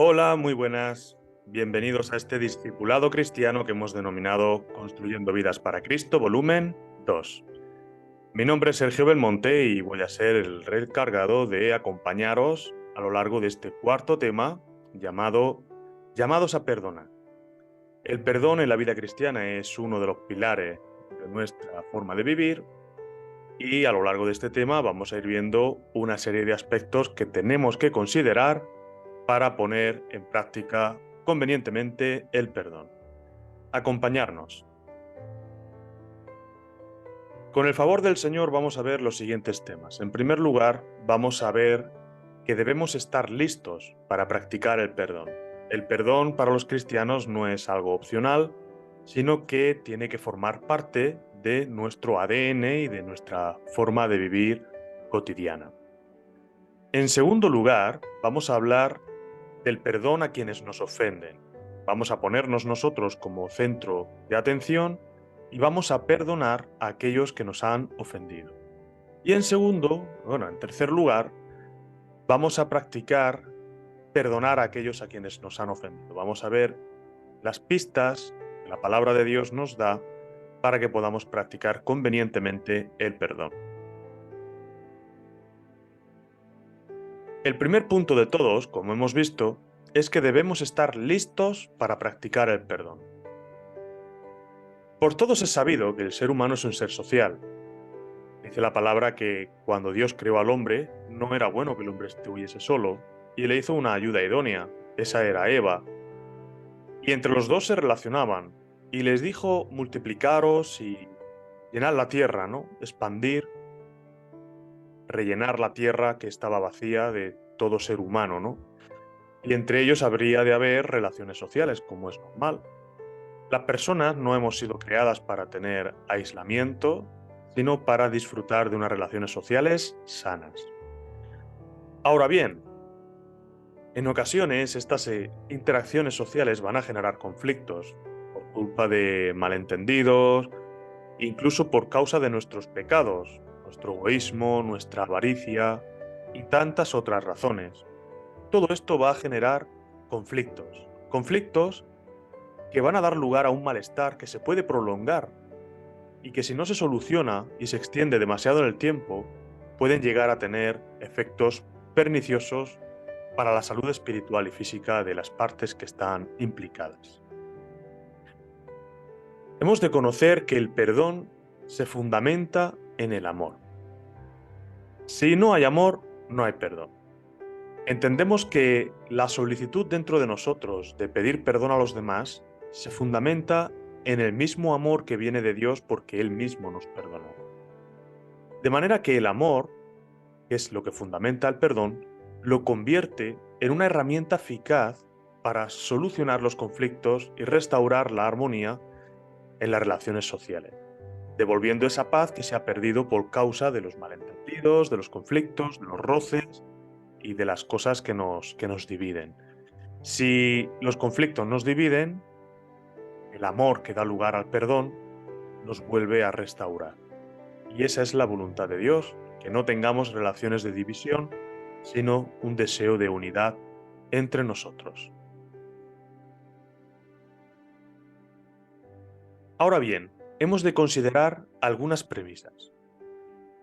Hola, muy buenas. Bienvenidos a este discipulado cristiano que hemos denominado Construyendo Vidas para Cristo, volumen 2. Mi nombre es Sergio Belmonte y voy a ser el encargado de acompañaros a lo largo de este cuarto tema llamado Llamados a perdonar. El perdón en la vida cristiana es uno de los pilares de nuestra forma de vivir y a lo largo de este tema vamos a ir viendo una serie de aspectos que tenemos que considerar para poner en práctica convenientemente el perdón. Acompañarnos. Con el favor del Señor vamos a ver los siguientes temas. En primer lugar, vamos a ver que debemos estar listos para practicar el perdón. El perdón para los cristianos no es algo opcional, sino que tiene que formar parte de nuestro ADN y de nuestra forma de vivir cotidiana. En segundo lugar, vamos a hablar del perdón a quienes nos ofenden. Vamos a ponernos nosotros como centro de atención y vamos a perdonar a aquellos que nos han ofendido. Y en tercer lugar, vamos a practicar perdonar a aquellos a quienes nos han ofendido. Vamos a ver las pistas que la palabra de Dios nos da para que podamos practicar convenientemente el perdón. El primer punto de todos, como hemos visto, es que debemos estar listos para practicar el perdón. Por todos es sabido que el ser humano es un ser social. Dice la palabra que cuando Dios creó al hombre, no era bueno que el hombre estuviese solo, y le hizo una ayuda idónea. Esa era Eva. Y entre los dos se relacionaban, y les dijo multiplicaros y llenar la tierra, ¿no? Expandir, rellenar la tierra que estaba vacía de todo ser humano, ¿no? Y entre ellos habría de haber relaciones sociales, como es normal. Las personas no hemos sido creadas para tener aislamiento, sino para disfrutar de unas relaciones sociales sanas. Ahora bien, en ocasiones estas interacciones sociales van a generar conflictos por culpa de malentendidos, incluso por causa de nuestros pecados, nuestro egoísmo, nuestra avaricia y tantas otras razones. Todo esto va a generar conflictos que van a dar lugar a un malestar que se puede prolongar y que si no se soluciona y se extiende demasiado en el tiempo, pueden llegar a tener efectos perniciosos para la salud espiritual y física de las partes que están implicadas. Hemos de conocer que el perdón se fundamenta en el amor. Si no hay amor, no hay perdón. Entendemos que la solicitud dentro de nosotros de pedir perdón a los demás se fundamenta en el mismo amor que viene de Dios porque Él mismo nos perdonó. De manera que el amor, que es lo que fundamenta el perdón, lo convierte en una herramienta eficaz para solucionar los conflictos y restaurar la armonía en las relaciones sociales, devolviendo esa paz que se ha perdido por causa de los malentendidos, de los conflictos, de los roces y de las cosas que nos dividen. Si los conflictos nos dividen, el amor que da lugar al perdón nos vuelve a restaurar. Y esa es la voluntad de Dios, que no tengamos relaciones de división, sino un deseo de unidad entre nosotros. Ahora bien, hemos de considerar algunas premisas.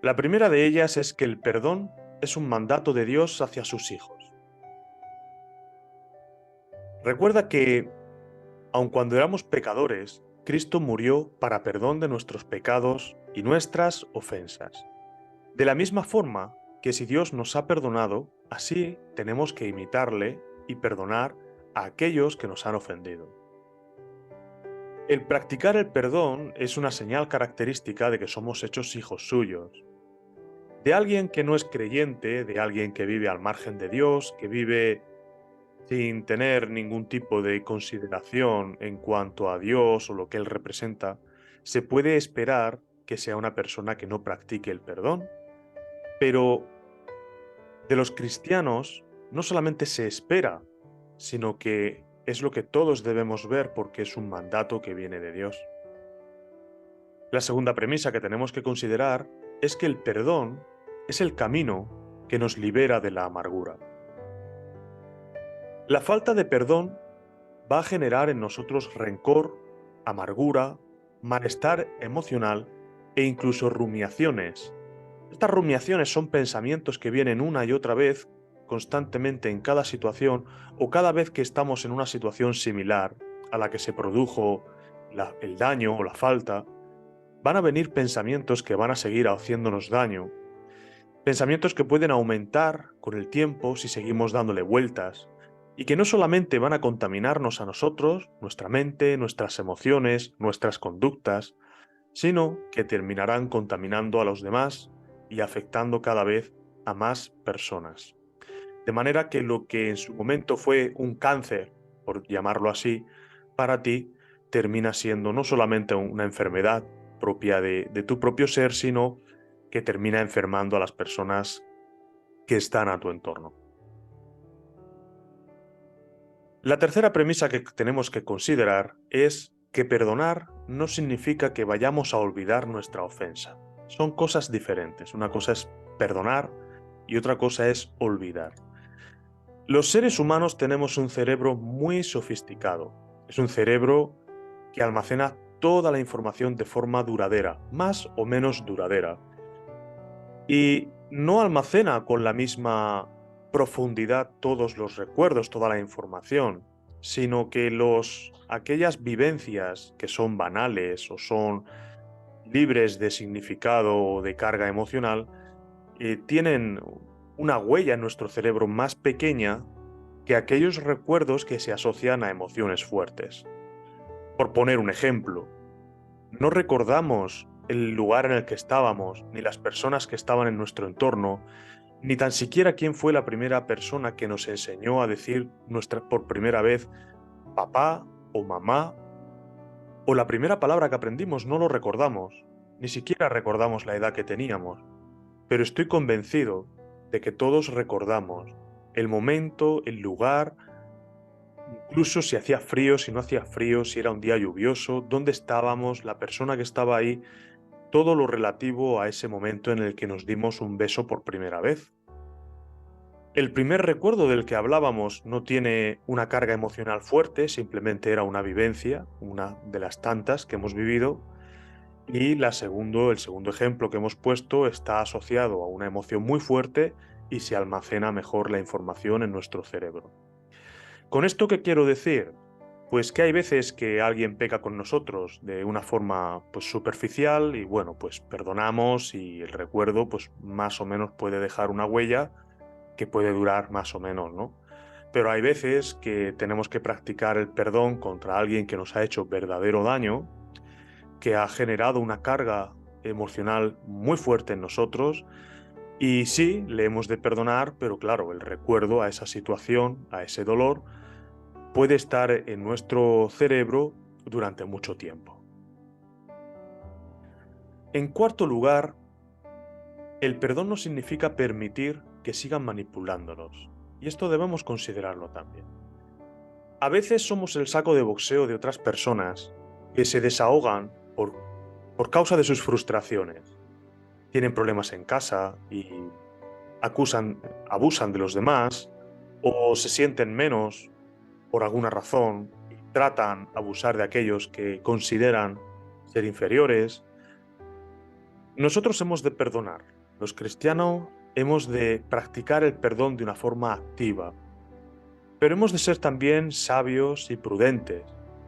La primera de ellas es que el perdón es un mandato de Dios hacia sus hijos. Recuerda que, aun cuando éramos pecadores, Cristo murió para perdón de nuestros pecados y nuestras ofensas. De la misma forma que si Dios nos ha perdonado, así tenemos que imitarle y perdonar a aquellos que nos han ofendido. El practicar el perdón es una señal característica de que somos hechos hijos suyos. De alguien que no es creyente, de alguien que vive al margen de Dios, que vive sin tener ningún tipo de consideración en cuanto a Dios o lo que Él representa, se puede esperar que sea una persona que no practique el perdón. Pero de los cristianos no solamente se espera, sino que es lo que todos debemos ver porque es un mandato que viene de Dios. La segunda premisa que tenemos que considerar es que el perdón es el camino que nos libera de la amargura. La falta de perdón va a generar en nosotros rencor, amargura, malestar emocional e incluso rumiaciones. Estas rumiaciones son pensamientos que vienen una y otra vez constantemente en cada situación o cada vez que estamos en una situación similar a la que se produjo el daño o la falta. Van a venir pensamientos que van a seguir haciéndonos daño, pensamientos que pueden aumentar con el tiempo si seguimos dándole vueltas y que no solamente van a contaminarnos a nosotros, nuestra mente, nuestras emociones, nuestras conductas, sino que terminarán contaminando a los demás y afectando cada vez a más personas. De manera que lo que en su momento fue un cáncer, por llamarlo así, para ti termina siendo no solamente una enfermedad propia de tu propio ser, sino que termina enfermando a las personas que están a tu entorno. La tercera premisa que tenemos que considerar es que perdonar no significa que vayamos a olvidar nuestra ofensa. Son cosas diferentes. Una cosa es perdonar y otra cosa es olvidar. Los seres humanos tenemos un cerebro muy sofisticado. Es un cerebro que almacena toda la información de forma duradera, más o menos duradera. Y no almacena con la misma profundidad todos los recuerdos, toda la información, sino que aquellas vivencias que son banales o son libres de significado o de carga emocional, tienen una huella en nuestro cerebro más pequeña que aquellos recuerdos que se asocian a emociones fuertes. Por poner un ejemplo, no recordamos el lugar en el que estábamos, ni las personas que estaban en nuestro entorno, ni tan siquiera quién fue la primera persona que nos enseñó a decir por primera vez papá o mamá, o la primera palabra que aprendimos no lo recordamos, ni siquiera recordamos la edad que teníamos, pero estoy convencido de que todos recordamos el momento, el lugar, incluso si hacía frío, si no hacía frío, si era un día lluvioso, dónde estábamos, la persona que estaba ahí, todo lo relativo a ese momento en el que nos dimos un beso por primera vez. El primer recuerdo del que hablábamos no tiene una carga emocional fuerte, simplemente era una vivencia, una de las tantas que hemos vivido, y el segundo ejemplo que hemos puesto está asociado a una emoción muy fuerte y se almacena mejor la información en nuestro cerebro. ¿Con esto qué quiero decir? Pues que hay veces que alguien peca con nosotros de una forma pues superficial y bueno, pues perdonamos y el recuerdo pues más o menos puede dejar una huella que puede durar más o menos, ¿no? Pero hay veces que tenemos que practicar el perdón contra alguien que nos ha hecho verdadero daño, que ha generado una carga emocional muy fuerte en nosotros y sí, le hemos de perdonar, pero claro, el recuerdo a esa situación, a ese dolor, puede estar en nuestro cerebro durante mucho tiempo. En cuarto lugar, el perdón no significa permitir que sigan manipulándonos, y esto debemos considerarlo también. A veces somos el saco de boxeo de otras personas que se desahogan por causa de sus frustraciones. Tienen problemas en casa y abusan de los demás o se sienten menos por alguna razón y tratan de abusar de aquellos que consideran ser inferiores. Nosotros hemos de perdonar. Los cristianos hemos de practicar el perdón de una forma activa, pero hemos de ser también sabios y prudentes,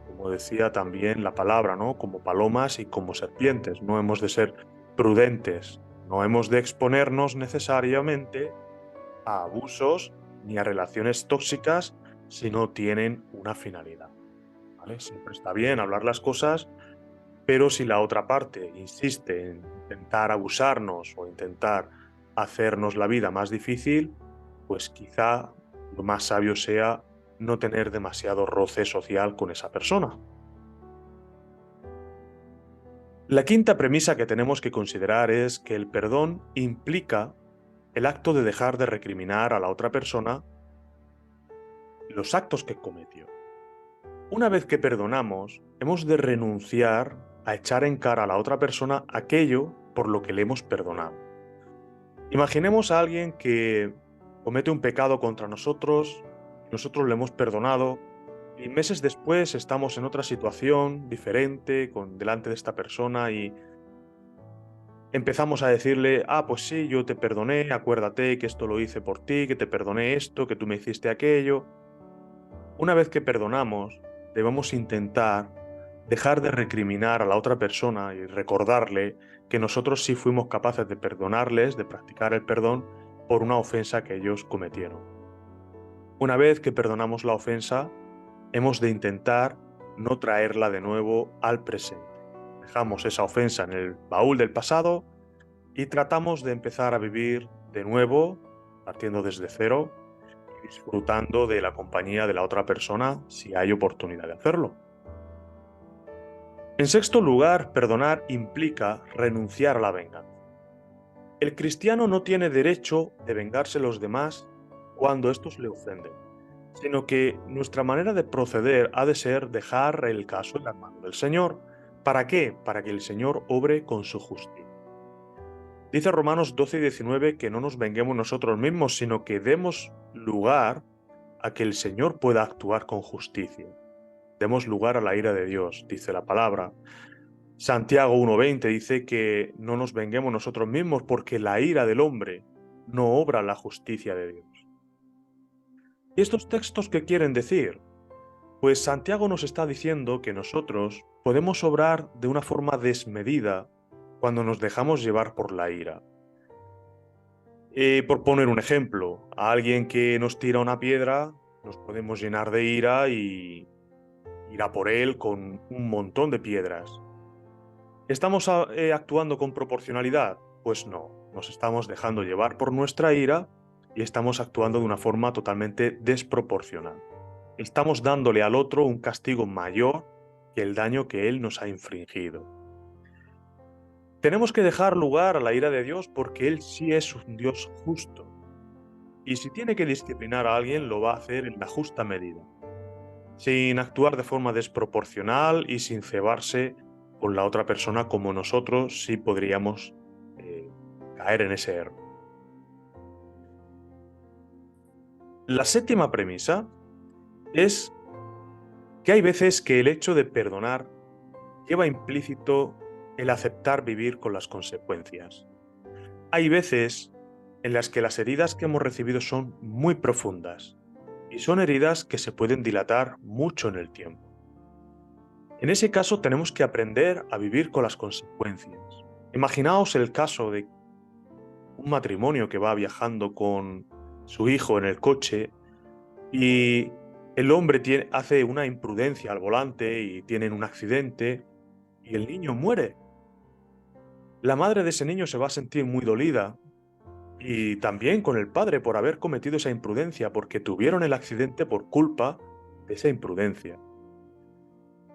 como decía también la palabra, ¿no? Como palomas y como serpientes. No hemos de ser prudentes, no hemos de exponernos necesariamente a abusos ni a relaciones tóxicas si no tienen una finalidad, ¿vale? Siempre está bien hablar las cosas, pero si la otra parte insiste en intentar abusarnos o intentar hacernos la vida más difícil, pues quizá lo más sabio sea no tener demasiado roce social con esa persona. La quinta premisa que tenemos que considerar es que el perdón implica el acto de dejar de recriminar a la otra persona los actos que cometió. Una vez que perdonamos, hemos de renunciar a echar en cara a la otra persona aquello por lo que le hemos perdonado. Imaginemos a alguien que comete un pecado contra nosotros, nosotros le hemos perdonado y meses después estamos en otra situación diferente delante de esta persona y empezamos a decirle, ah, pues sí, yo te perdoné, acuérdate que esto lo hice por ti, que te perdoné esto, que tú me hiciste aquello. Una vez que perdonamos, debemos intentar dejar de recriminar a la otra persona y recordarle que nosotros sí fuimos capaces de perdonarles, de practicar el perdón por una ofensa que ellos cometieron. Una vez que perdonamos la ofensa, hemos de intentar no traerla de nuevo al presente. Dejamos esa ofensa en el baúl del pasado y tratamos de empezar a vivir de nuevo, partiendo desde cero y disfrutando de la compañía de la otra persona si hay oportunidad de hacerlo. En sexto lugar, perdonar implica renunciar a la venganza. El cristiano no tiene derecho de vengarse de los demás cuando estos le ofenden, sino que nuestra manera de proceder ha de ser dejar el caso en las manos del Señor. ¿Para qué? Para que el Señor obre con su justicia. Dice Romanos 12 y 19 que no nos venguemos nosotros mismos, sino que demos lugar a que el Señor pueda actuar con justicia. Demos lugar a la ira de Dios, dice la palabra. Santiago 1:20 dice que no nos venguemos nosotros mismos porque la ira del hombre no obra la justicia de Dios. ¿Y estos textos qué quieren decir? Pues Santiago nos está diciendo que nosotros podemos obrar de una forma desmedida cuando nos dejamos llevar por la ira. Por poner un ejemplo, a alguien que nos tira una piedra, nos podemos llenar de ira y ir a por él con un montón de piedras. ¿Estamos actuando con proporcionalidad? Pues no, nos estamos dejando llevar por nuestra ira y estamos actuando de una forma totalmente desproporcional. Estamos dándole al otro un castigo mayor que el daño que él nos ha infligido. Tenemos que dejar lugar a la ira de Dios porque Él sí es un Dios justo. Y si tiene que disciplinar a alguien, lo va a hacer en la justa medida, sin actuar de forma desproporcional y sin cebarse con la otra persona como nosotros sí podríamos caer en ese error. La séptima premisa es que hay veces que el hecho de perdonar lleva implícito el aceptar vivir con las consecuencias. Hay veces en las que las heridas que hemos recibido son muy profundas y son heridas que se pueden dilatar mucho en el tiempo. En ese caso tenemos que aprender a vivir con las consecuencias. Imaginaos el caso de un matrimonio que va viajando con su hijo en el coche y el hombre hace una imprudencia al volante y tienen un accidente y el niño muere. La madre de ese niño se va a sentir muy dolida y también con el padre por haber cometido esa imprudencia, porque tuvieron el accidente por culpa de esa imprudencia.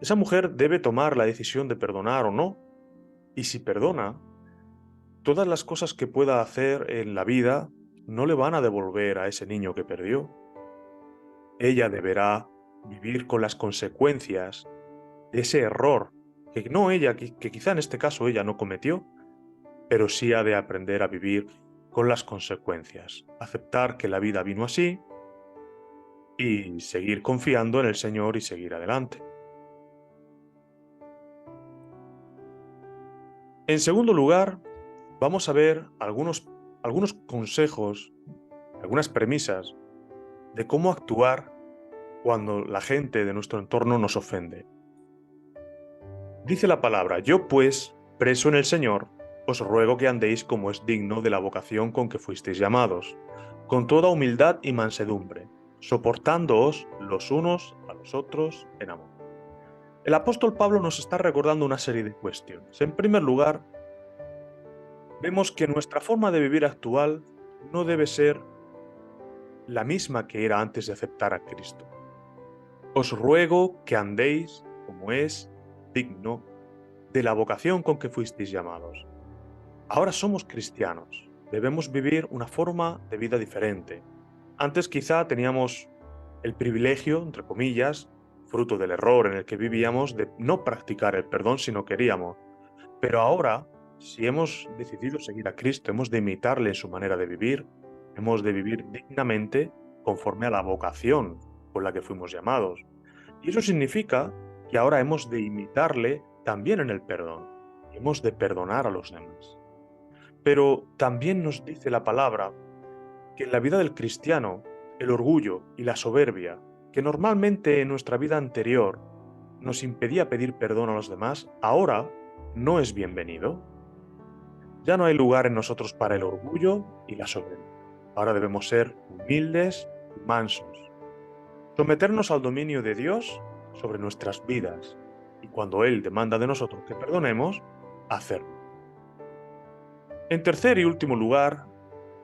Esa mujer debe tomar la decisión de perdonar o no, y si perdona, todas las cosas que pueda hacer en la vida no le van a devolver a ese niño que perdió. Ella deberá vivir con las consecuencias de ese error que no ella, que quizá en este caso ella no cometió, pero sí ha de aprender a vivir con las consecuencias, aceptar que la vida vino así y seguir confiando en el Señor y seguir adelante. En segundo lugar, vamos a ver algunos consejos, algunas premisas de cómo actuar cuando la gente de nuestro entorno nos ofende. Dice la palabra, yo pues, preso en el Señor, os ruego que andéis como es digno de la vocación con que fuisteis llamados, con toda humildad y mansedumbre, soportándoos los unos a los otros en amor. El apóstol Pablo nos está recordando una serie de cuestiones. En primer lugar, vemos que nuestra forma de vivir actual no debe ser la misma que era antes de aceptar a Cristo. Os ruego que andéis como es digno de la vocación con que fuisteis llamados. Ahora somos cristianos, debemos vivir una forma de vida diferente. Antes quizá teníamos el privilegio, entre comillas, fruto del error en el que vivíamos, de no practicar el perdón si no queríamos. Pero ahora, si hemos decidido seguir a Cristo, hemos de imitarle en su manera de vivir, hemos de vivir dignamente conforme a la vocación con la que fuimos llamados. Y eso significa que ahora hemos de imitarle también en el perdón. Hemos de perdonar a los demás. Pero también nos dice la palabra que en la vida del cristiano, el orgullo y la soberbia, que normalmente en nuestra vida anterior nos impedía pedir perdón a los demás, ahora no es bienvenido. Ya no hay lugar en nosotros para el orgullo y la soberbia. Ahora debemos ser humildes y mansos. Someternos al dominio de Dios sobre nuestras vidas. Y cuando Él demanda de nosotros que perdonemos, hacerlo. En tercer y último lugar,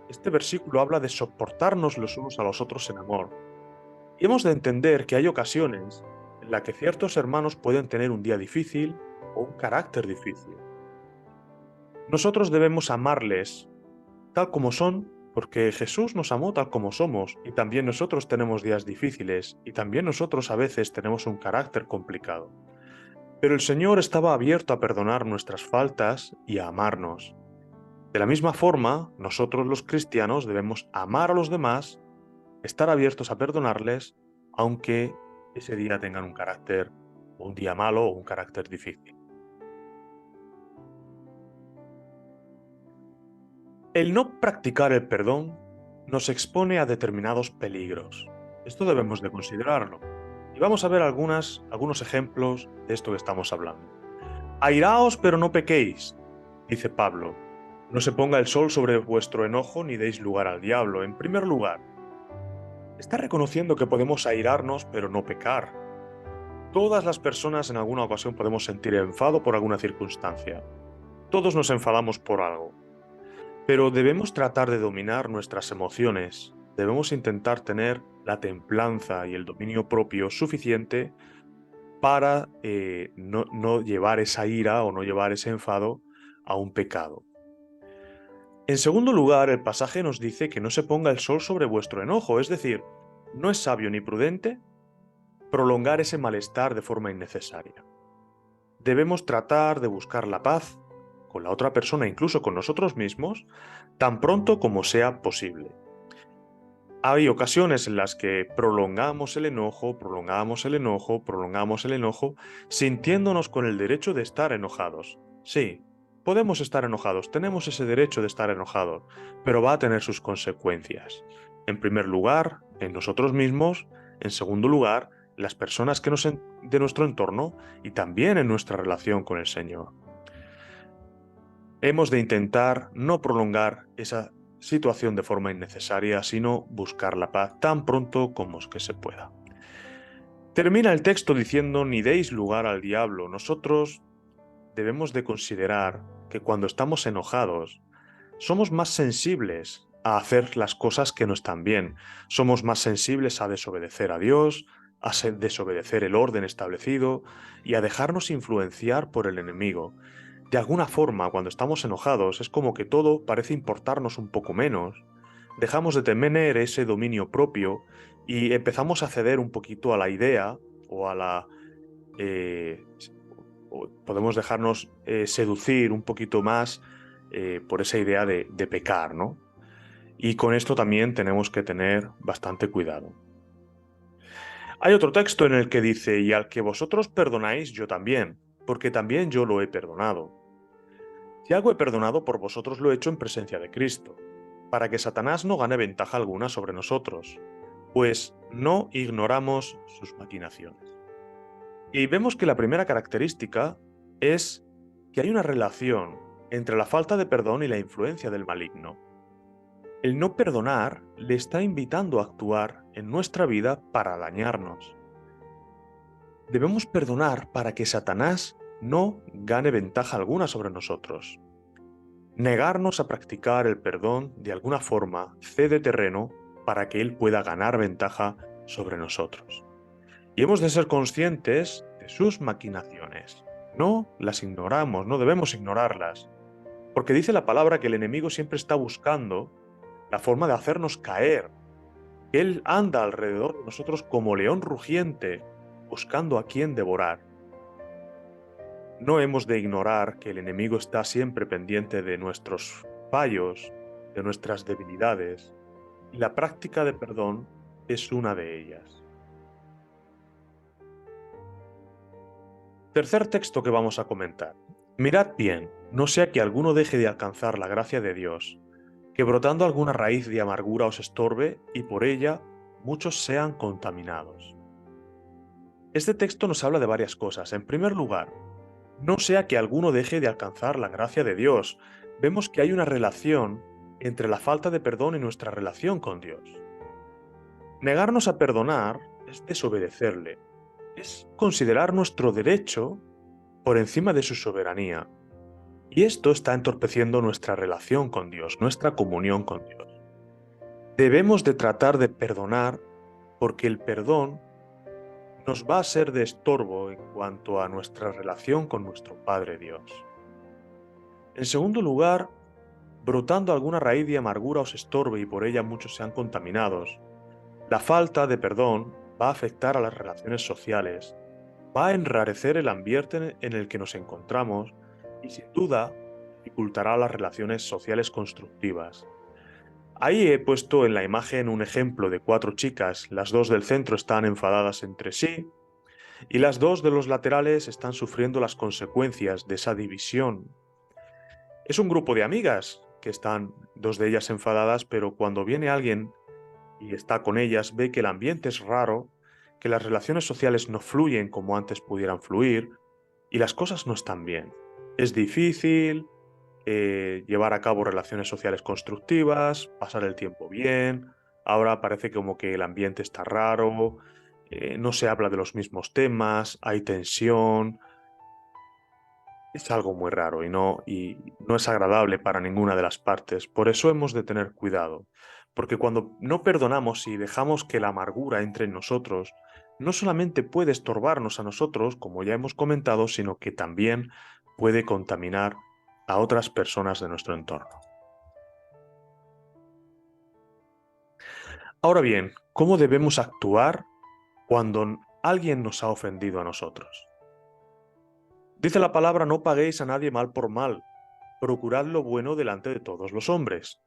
este versículo habla de soportarnos los unos a los otros en amor. Y hemos de entender que hay ocasiones en las que ciertos hermanos pueden tener un día difícil o un carácter difícil. Nosotros debemos amarles tal como son, porque Jesús nos amó tal como somos, y también nosotros tenemos días difíciles, y también nosotros a veces tenemos un carácter complicado. Pero el Señor estaba abierto a perdonar nuestras faltas y a amarnos. De la misma forma, nosotros los cristianos debemos amar a los demás, estar abiertos a perdonarles, aunque ese día tengan un carácter, o un día malo o un carácter difícil. El no practicar el perdón nos expone a determinados peligros. Esto debemos de considerarlo. Y vamos a ver algunos ejemplos de esto que estamos hablando. Airaos, pero no pequéis, dice Pablo. No se ponga el sol sobre vuestro enojo ni deis lugar al diablo. En primer lugar, está reconociendo que podemos airarnos, pero no pecar. Todas las personas en alguna ocasión podemos sentir enfado por alguna circunstancia. Todos nos enfadamos por algo. Pero debemos tratar de dominar nuestras emociones. Debemos intentar tener la templanza y el dominio propio suficiente para no llevar esa ira o no llevar ese enfado a un pecado. En segundo lugar, el pasaje nos dice que no se ponga el sol sobre vuestro enojo, es decir, no es sabio ni prudente prolongar ese malestar de forma innecesaria. Debemos tratar de buscar la paz con la otra persona, incluso con nosotros mismos, tan pronto como sea posible. Hay ocasiones en las que prolongamos el enojo, sintiéndonos con el derecho de estar enojados. Sí, podemos estar enojados, tenemos ese derecho de estar enojados, pero va a tener sus consecuencias. En primer lugar, en nosotros mismos; en segundo lugar, las personas de nuestro entorno, y también en nuestra relación con el Señor. Hemos de intentar no prolongar esa situación de forma innecesaria, sino buscar la paz tan pronto como es que se pueda. Termina el texto diciendo: ni deis lugar al diablo. Nosotros debemos de considerar que cuando estamos enojados, somos más sensibles a hacer las cosas que no están bien. Somos más sensibles a desobedecer a Dios, a desobedecer el orden establecido y a dejarnos influenciar por el enemigo. De alguna forma, cuando estamos enojados, es como que todo parece importarnos un poco menos. Dejamos de tener ese dominio propio y empezamos a ceder un poquito a la idea o a la... eh, o podemos dejarnos seducir un poquito más por esa idea de pecar, ¿no? Y con esto también tenemos que tener bastante cuidado. Hay otro texto en el que dice: y al que vosotros perdonáis, yo también, porque también yo lo he perdonado. Si algo he perdonado, por vosotros lo he hecho en presencia de Cristo, para que Satanás no gane ventaja alguna sobre nosotros, pues no ignoramos sus maquinaciones. Y vemos que la primera característica es que hay una relación entre la falta de perdón y la influencia del maligno. El no perdonar le está invitando a actuar en nuestra vida para dañarnos. Debemos perdonar para que Satanás no gane ventaja alguna sobre nosotros. Negarnos a practicar el perdón de alguna forma cede terreno para que él pueda ganar ventaja sobre nosotros. Y hemos de ser conscientes de sus maquinaciones. No las ignoramos, no debemos ignorarlas. Porque dice la palabra que el enemigo siempre está buscando la forma de hacernos caer. Él anda alrededor de nosotros como león rugiente, buscando a quien devorar. No hemos de ignorar que el enemigo está siempre pendiente de nuestros fallos, de nuestras debilidades, y la práctica de perdón es una de ellas. Tercer texto que vamos a comentar. Mirad bien, no sea que alguno deje de alcanzar la gracia de Dios, que brotando alguna raíz de amargura os estorbe y por ella muchos sean contaminados. Este texto nos habla de varias cosas. En primer lugar, no sea que alguno deje de alcanzar la gracia de Dios. Vemos que hay una relación entre la falta de perdón y nuestra relación con Dios. Negarnos a perdonar es desobedecerle, es considerar nuestro derecho por encima de su soberanía. Y esto está entorpeciendo nuestra relación con Dios, nuestra comunión con Dios. Debemos de tratar de perdonar porque el perdón nos va a ser de estorbo en cuanto a nuestra relación con nuestro Padre Dios. En segundo lugar, brotando alguna raíz de amargura os estorbe y por ella muchos sean contaminados. La falta de perdón va a afectar a las relaciones sociales, va a enrarecer el ambiente en el que nos encontramos y sin duda dificultará las relaciones sociales constructivas. Ahí he puesto en la imagen un ejemplo de 4 chicas, las 2 del centro están enfadadas entre sí y las 2 de los laterales están sufriendo las consecuencias de esa división. Es un grupo de amigas que están 2 de ellas enfadadas, pero cuando viene alguien y está con ellas ve que el ambiente es raro, que las relaciones sociales no fluyen como antes pudieran fluir y las cosas no están bien. Es difícil llevar a cabo relaciones sociales constructivas, pasar el tiempo bien. Ahora parece como que el ambiente está raro, no se habla de los mismos temas, hay tensión. Es algo muy raro y no es agradable para ninguna de las partes. Por eso hemos de tener cuidado, porque cuando no perdonamos y dejamos que la amargura entre en nosotros, no solamente puede estorbarnos a nosotros, como ya hemos comentado, sino que también puede contaminar a otras personas de nuestro entorno. Ahora bien, ¿cómo debemos actuar cuando alguien nos ha ofendido a nosotros? Dice la palabra: no paguéis a nadie mal por mal, procurad lo bueno delante de todos los hombres.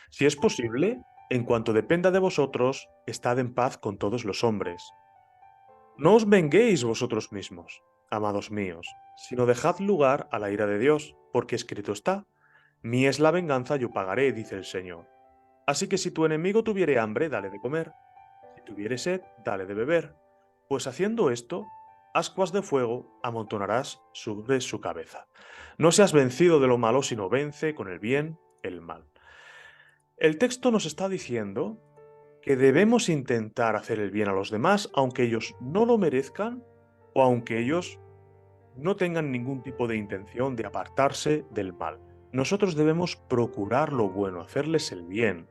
Si es posible, en cuanto dependa de vosotros, estad en paz con todos los hombres. No os venguéis vosotros mismos, amados míos, sino dejad lugar a la ira de Dios, porque escrito está: mía es la venganza, yo pagaré, dice el Señor. Así que si tu enemigo tuviere hambre, dale de comer; si tuviere sed, dale de beber, pues haciendo esto, ascuas de fuego amontonarás sobre su cabeza. No seas vencido de lo malo, sino vence con el bien el mal. El texto nos está diciendo que debemos intentar hacer el bien a los demás, aunque ellos no lo merezcan o aunque ellos no tengan ningún tipo de intención de apartarse del mal. Nosotros debemos procurar lo bueno, hacerles el bien.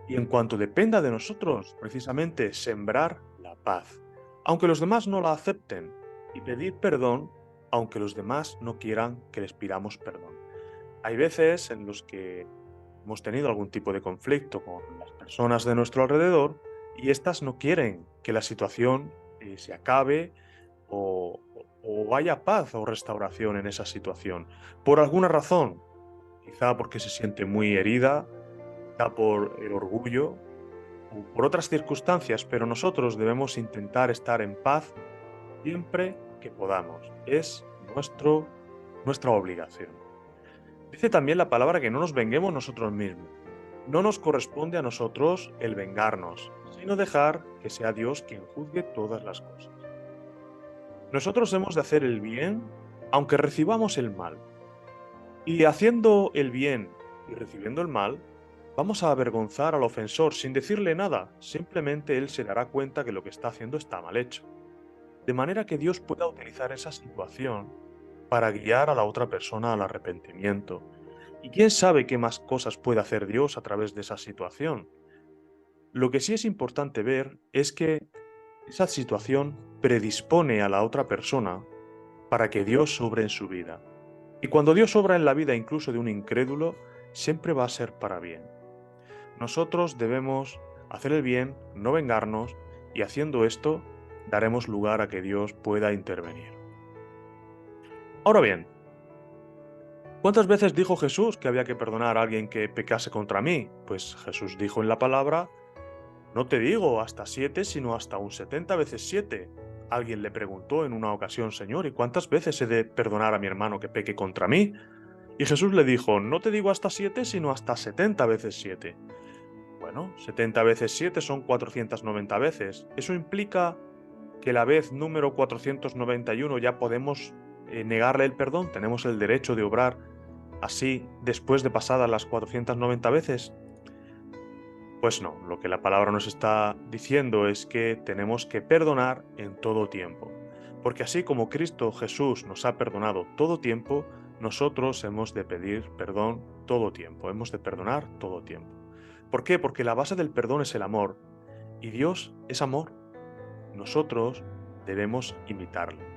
Y en cuanto dependa de nosotros, precisamente sembrar la paz, aunque los demás no la acepten, y pedir perdón, aunque los demás no quieran que les pidamos perdón. Hay veces en los que hemos tenido algún tipo de conflicto con las personas de nuestro alrededor y éstas no quieren que la situación se acabe o haya paz o restauración en esa situación. Por alguna razón, quizá porque se siente muy herida, quizá por el orgullo o por otras circunstancias, pero nosotros debemos intentar estar en paz siempre que podamos. Es nuestra obligación. Dice también la palabra que no nos venguemos nosotros mismos. No nos corresponde a nosotros el vengarnos, sino dejar que sea Dios quien juzgue todas las cosas. Nosotros hemos de hacer el bien aunque recibamos el mal. Y haciendo el bien y recibiendo el mal, vamos a avergonzar al ofensor sin decirle nada. Simplemente él se dará cuenta que lo que está haciendo está mal hecho. De manera que Dios pueda utilizar esa situación para guiar a la otra persona al arrepentimiento. Y quién sabe qué más cosas puede hacer Dios a través de esa situación. Lo que sí es importante ver es que esa situación predispone a la otra persona para que Dios obre en su vida. Y cuando Dios obra en la vida incluso de un incrédulo, siempre va a ser para bien. Nosotros debemos hacer el bien, no vengarnos, y haciendo esto, daremos lugar a que Dios pueda intervenir. Ahora bien, ¿cuántas veces dijo Jesús que había que perdonar a alguien que pecase contra mí? Pues Jesús dijo en la palabra No te digo hasta 7, sino hasta un 70 veces 7. Alguien le preguntó en una ocasión, Señor, ¿y cuántas veces he de perdonar a mi hermano que peque contra mí? Y Jesús le dijo, no te digo hasta 7, sino hasta 70 veces 7. Bueno, 70 veces 7 son 490 veces. Eso implica que la vez número 491 ya podemos negarle el perdón, tenemos el derecho de obrar así después de pasadas las 490 veces. Pues no, lo que la palabra nos está diciendo es que tenemos que perdonar en todo tiempo. Porque así como Cristo Jesús nos ha perdonado todo tiempo, nosotros hemos de pedir perdón todo tiempo, hemos de perdonar todo tiempo. ¿Por qué? Porque la base del perdón es el amor y Dios es amor. Nosotros debemos imitarle.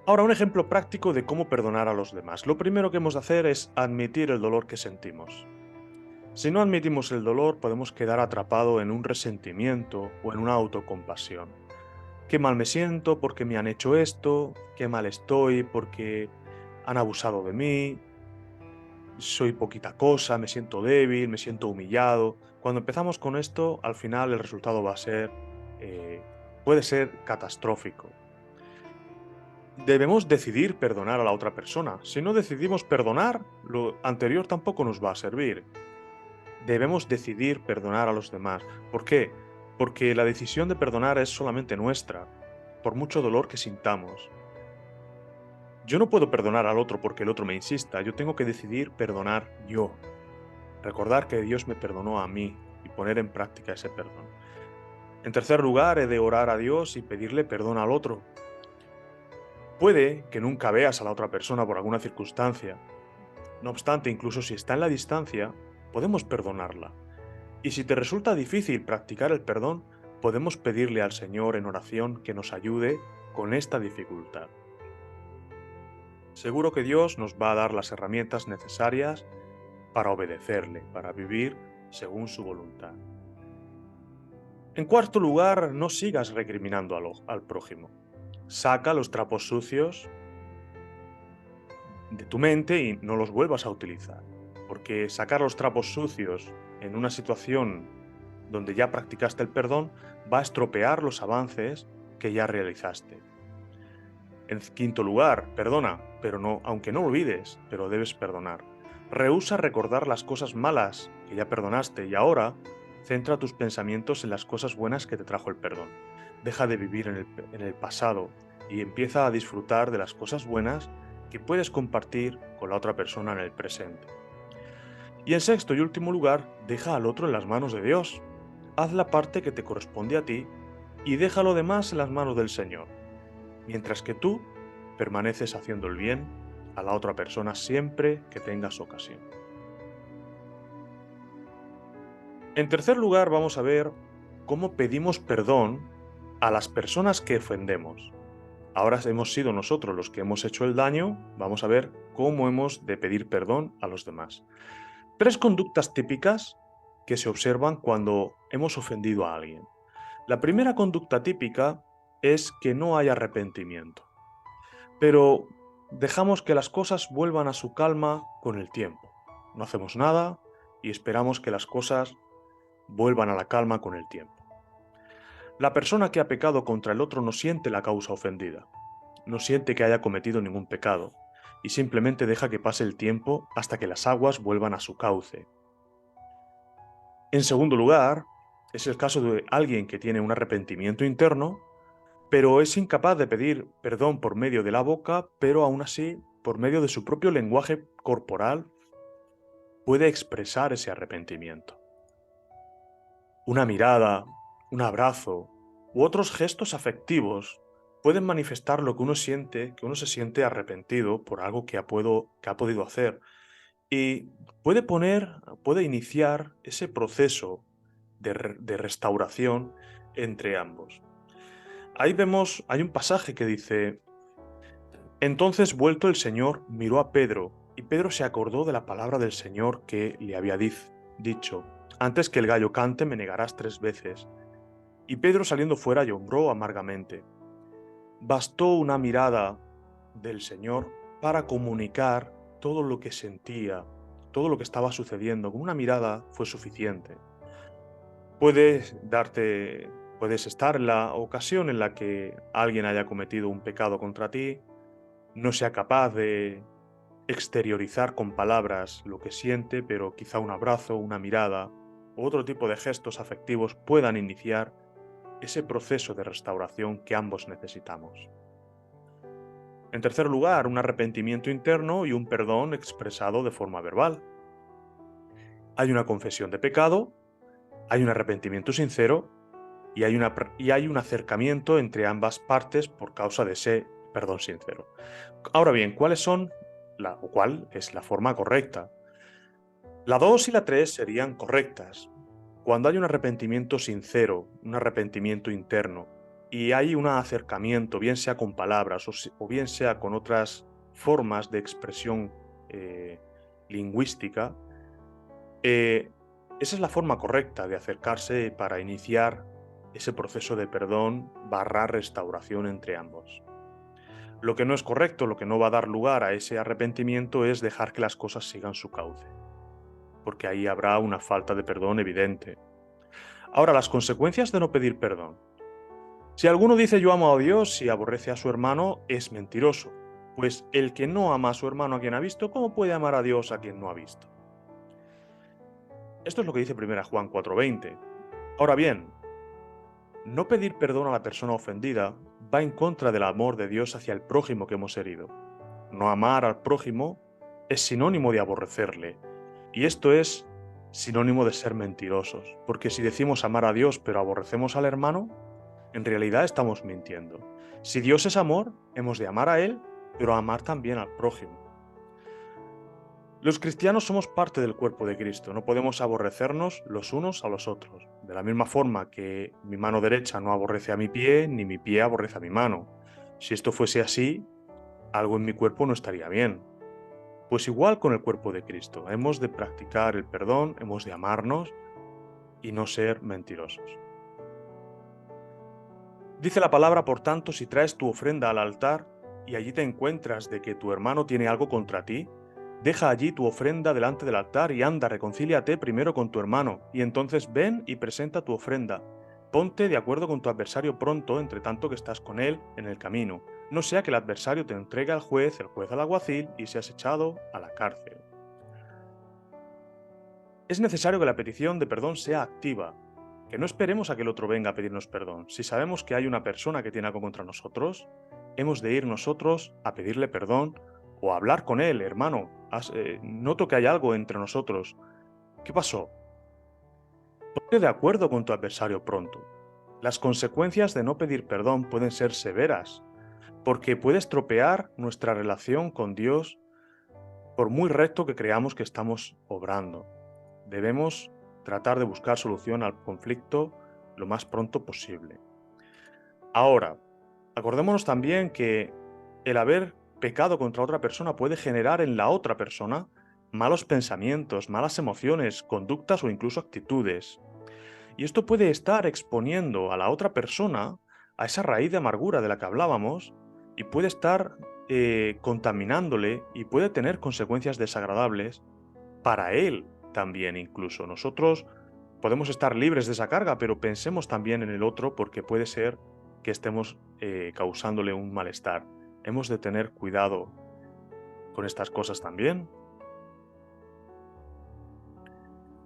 Ahora, un ejemplo práctico de cómo perdonar a los demás. Lo primero que hemos de hacer es admitir el dolor que sentimos. Si no admitimos el dolor, podemos quedar atrapado en un resentimiento o en una autocompasión. Qué mal me siento porque me han hecho esto, qué mal estoy porque han abusado de mí, soy poquita cosa, me siento débil, me siento humillado. Cuando empezamos con esto, al final el resultado va a ser, eh, puede ser catastrófico. Debemos decidir perdonar a la otra persona. Si no decidimos perdonar, lo anterior tampoco nos va a servir. Debemos decidir perdonar a los demás. ¿Por qué? Porque la decisión de perdonar es solamente nuestra, por mucho dolor que sintamos. Yo no puedo perdonar al otro porque el otro me insista, yo tengo que decidir perdonar yo. Recordar que Dios me perdonó a mí y poner en práctica ese perdón. En tercer lugar, he de orar a Dios y pedirle perdón al otro. Puede que nunca veas a la otra persona por alguna circunstancia. No obstante, incluso si está en la distancia, podemos perdonarla. Y si te resulta difícil practicar el perdón, podemos pedirle al Señor en oración que nos ayude con esta dificultad. Seguro que Dios nos va a dar las herramientas necesarias para obedecerle, para vivir según su voluntad. En cuarto lugar, no sigas recriminando al prójimo. Saca los trapos sucios de tu mente y no los vuelvas a utilizar. Porque sacar los trapos sucios en una situación donde ya practicaste el perdón va a estropear los avances que ya realizaste. En quinto lugar, perdona, pero no, aunque no olvides, pero debes perdonar. Rehúsa recordar las cosas malas que ya perdonaste y ahora centra tus pensamientos en las cosas buenas que te trajo el perdón. Deja de vivir en el pasado y empieza a disfrutar de las cosas buenas que puedes compartir con la otra persona en el presente. Y en sexto y último lugar, deja al otro en las manos de Dios. Haz la parte que te corresponde a ti y deja lo demás en las manos del Señor, mientras que tú permaneces haciendo el bien a la otra persona siempre que tengas ocasión. En tercer lugar, vamos a ver cómo pedimos perdón a las personas que ofendemos. Ahora hemos sido nosotros los que hemos hecho el daño, vamos a ver cómo hemos de pedir perdón a los demás. Tres conductas típicas que se observan cuando hemos ofendido a alguien. La primera conducta típica es que no hay arrepentimiento, pero dejamos que las cosas vuelvan a su calma con el tiempo. No hacemos nada y esperamos que las cosas vuelvan a la calma con el tiempo. La persona que ha pecado contra el otro no siente la causa ofendida, no siente que haya cometido ningún pecado y simplemente deja que pase el tiempo hasta que las aguas vuelvan a su cauce. En segundo lugar, es el caso de alguien que tiene un arrepentimiento interno, pero es incapaz de pedir perdón por medio de la boca, pero aún así, por medio de su propio lenguaje corporal, puede expresar ese arrepentimiento. Una mirada, un abrazo u otros gestos afectivos pueden manifestar lo que uno siente, que uno se siente arrepentido por algo que ha podido hacer y puede iniciar ese proceso de restauración entre ambos. Ahí vemos, hay un pasaje que dice: entonces vuelto el Señor miró a Pedro, y Pedro se acordó de la palabra del Señor que le había dicho: antes que el gallo cante me negarás 3 veces. Y Pedro saliendo fuera lloró amargamente. Bastó una mirada del Señor para comunicar todo lo que sentía todo lo que estaba sucediendo, con una mirada fue suficiente. Puedes estar en la ocasión en la que alguien haya cometido un pecado contra ti, no sea capaz de exteriorizar con palabras lo que siente, pero quizá un abrazo, una mirada u otro tipo de gestos afectivos puedan iniciar ese proceso de restauración que ambos necesitamos. En tercer lugar, un arrepentimiento interno y un perdón expresado de forma verbal. Hay una confesión de pecado, hay un arrepentimiento sincero y hay un acercamiento entre ambas partes por causa de ese perdón sincero. Ahora bien, ¿cuál es la forma correcta? La 2 y la 3 serían correctas. Cuando hay un arrepentimiento sincero, un arrepentimiento interno, y hay un acercamiento, bien sea con palabras o bien sea con otras formas de expresión eh, lingüística, eh, esa es la forma correcta de acercarse para iniciar ese proceso de perdón barra restauración entre ambos. Lo que no es correcto, lo que no va a dar lugar a ese arrepentimiento es dejar que las cosas sigan su cauce, porque ahí habrá una falta de perdón evidente. Ahora, las consecuencias de no pedir perdón. Si alguno dice yo amo a Dios y aborrece a su hermano, es mentiroso, pues el que no ama a su hermano a quien ha visto, ¿cómo puede amar a Dios a quien no ha visto? Esto es lo que dice 1 Juan 4:20. Ahora bien, no pedir perdón a la persona ofendida va en contra del amor de Dios hacia el prójimo que hemos herido. No amar al prójimo es sinónimo de aborrecerle, y esto es sinónimo de ser mentirosos, porque si decimos amar a Dios pero aborrecemos al hermano, en realidad estamos mintiendo. Si Dios es amor, hemos de amar a Él, pero amar también al prójimo. Los cristianos somos parte del cuerpo de Cristo, no podemos aborrecernos los unos a los otros. De la misma forma que mi mano derecha no aborrece a mi pie, ni mi pie aborrece a mi mano. Si esto fuese así, algo en mi cuerpo no estaría bien. Pues igual con el cuerpo de Cristo, hemos de practicar el perdón, hemos de amarnos y no ser mentirosos. Dice la palabra, por tanto, si traes tu ofrenda al altar y allí te encuentras de que tu hermano tiene algo contra ti, deja allí tu ofrenda delante del altar y anda, reconcíliate primero con tu hermano, y entonces ven y presenta tu ofrenda. Ponte de acuerdo con tu adversario pronto, entre tanto que estás con él en el camino. No sea que el adversario te entregue al juez, el juez al alguacil, y seas echado a la cárcel. Es necesario que la petición de perdón sea activa, que no esperemos a que el otro venga a pedirnos perdón. Si sabemos que hay una persona que tiene algo contra nosotros, hemos de ir nosotros a pedirle perdón o a hablar con él, hermano. Noto que hay algo entre nosotros. ¿Qué pasó? Ponte de acuerdo con tu adversario pronto. Las consecuencias de no pedir perdón pueden ser severas, porque puede estropear nuestra relación con Dios por muy recto que creamos que estamos obrando. Debemos tratar de buscar solución al conflicto lo más pronto posible. Ahora, acordémonos también que el haber pecado contra otra persona puede generar en la otra persona malos pensamientos, malas emociones, conductas o incluso actitudes. Y esto puede estar exponiendo a la otra persona a esa raíz de amargura de la que hablábamos y puede estar contaminándole y puede tener consecuencias desagradables para él también incluso. Nosotros podemos estar libres de esa carga, pero pensemos también en el otro porque puede ser que estemos causándole un malestar. Hemos de tener cuidado con estas cosas también.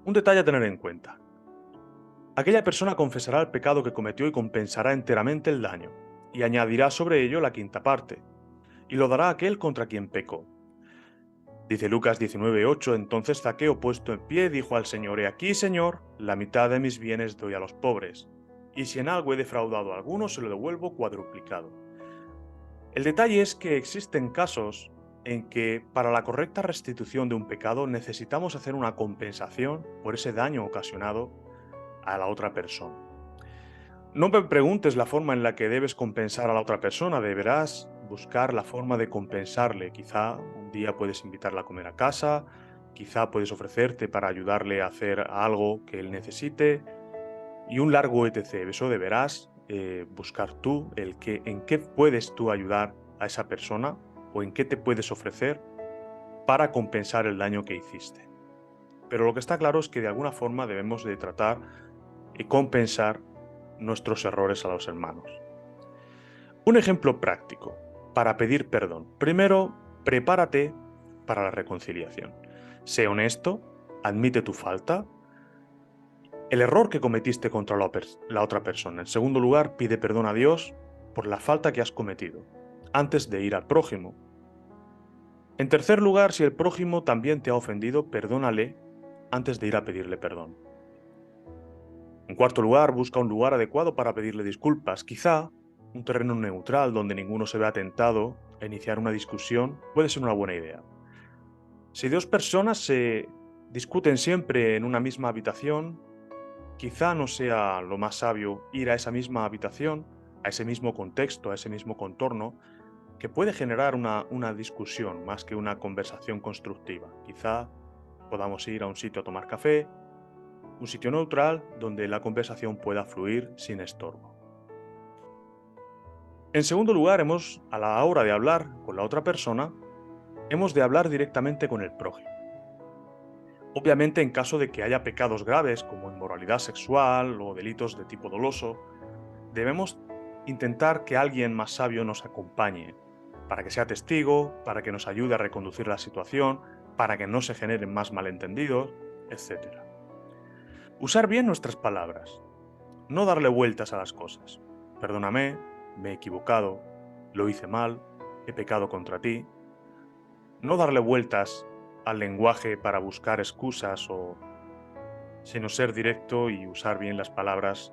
Un detalle a tener en cuenta. Aquella persona confesará el pecado que cometió y compensará enteramente el daño, y añadirá sobre ello la quinta parte, y lo dará a aquel contra quien pecó. Dice Lucas 19:8, entonces Zaqueo puesto en pie dijo al Señor, he aquí, Señor, la mitad de mis bienes doy a los pobres, y si en algo he defraudado a alguno, se lo devuelvo cuadruplicado. El detalle es que existen casos en que para la correcta restitución de un pecado necesitamos hacer una compensación por ese daño ocasionado a la otra persona. No me preguntes la forma en la que debes compensar a la otra persona, deberás buscar la forma de compensarle. Quizá un día puedes invitarla a comer a casa, quizá puedes ofrecerte para ayudarle a hacer algo que él necesite y un largo etc. Eso deberás buscar tú, en qué puedes tú ayudar a esa persona o en qué te puedes ofrecer para compensar el daño que hiciste. pero lo que está claro es que de alguna forma debemos de tratar y compensar nuestros errores a los hermanos. Un ejemplo práctico para pedir perdón. Primero, prepárate para la reconciliación. Sé honesto, admite tu falta, el error que cometiste contra la otra persona. En segundo lugar, pide perdón a Dios por la falta que has cometido, antes de ir al prójimo. En tercer lugar, si el prójimo también te ha ofendido, perdónale antes de ir a pedirle perdón. En cuarto lugar, busca un lugar adecuado para pedirle disculpas. Quizá un terreno neutral donde ninguno se vea tentado a iniciar una discusión puede ser una buena idea. Si dos personas se discuten siempre en una misma habitación, quizá no sea lo más sabio ir a esa misma habitación, a ese mismo contexto, a ese mismo contorno, que puede generar una discusión más que una conversación constructiva. Quizá podamos ir a un sitio a tomar café, un sitio neutral donde la conversación pueda fluir sin estorbo. En segundo lugar, a la hora de hablar con la otra persona, hemos de hablar directamente con el prójimo. Obviamente, en caso de que haya pecados graves como inmoralidad sexual o delitos de tipo doloso, debemos intentar que alguien más sabio nos acompañe, para que sea testigo, para que nos ayude a reconducir la situación, para que no se generen más malentendidos, etc. Usar bien nuestras palabras, no darle vueltas a las cosas. Perdóname, me he equivocado, lo hice mal, he pecado contra ti. No darle vueltas al lenguaje para buscar excusas sino ser directo y usar bien las palabras.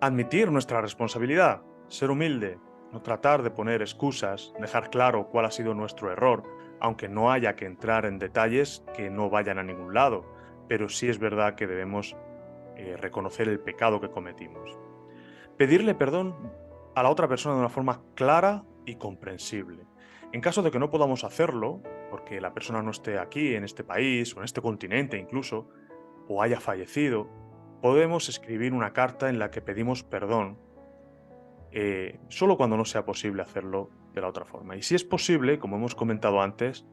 Admitir nuestra responsabilidad, ser humilde, no tratar de poner excusas, dejar claro cuál ha sido nuestro error, aunque no haya que entrar en detalles que no vayan a ningún lado, pero sí es verdad que debemos reconocer el pecado que cometimos. Pedirle perdón a la otra persona de una forma clara y comprensible. En caso de que no podamos hacerlo, porque la persona no esté aquí, en este país o en este continente incluso, o haya fallecido, podemos escribir una carta en la que pedimos perdón, solo cuando no sea posible hacerlo de la otra forma. Y si es posible, como hemos comentado antes,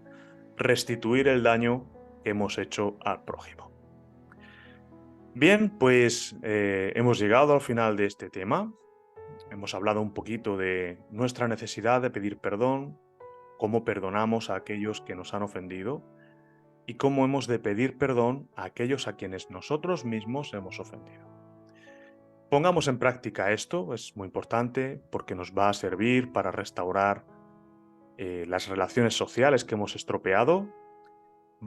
restituir el daño que hemos hecho al prójimo. Bien, pues hemos llegado al final de este tema. Hemos hablado un poquito de nuestra necesidad de pedir perdón, cómo perdonamos a aquellos que nos han ofendido y cómo hemos de pedir perdón a aquellos a quienes nosotros mismos hemos ofendido. Pongamos en práctica esto, es muy importante porque nos va a servir para restaurar las relaciones sociales que hemos estropeado.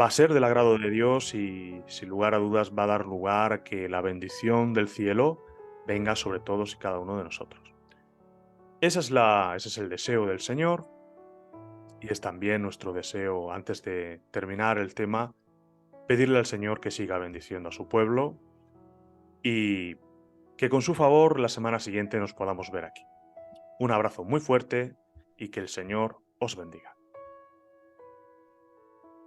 Va a ser del agrado de Dios y sin lugar a dudas va a dar lugar a que la bendición del cielo venga sobre todos y cada uno de nosotros. Ese es el deseo del Señor y es también nuestro deseo, antes de terminar el tema, pedirle al Señor que siga bendiciendo a su pueblo y que con su favor la semana siguiente nos podamos ver aquí. Un abrazo muy fuerte y que el Señor os bendiga.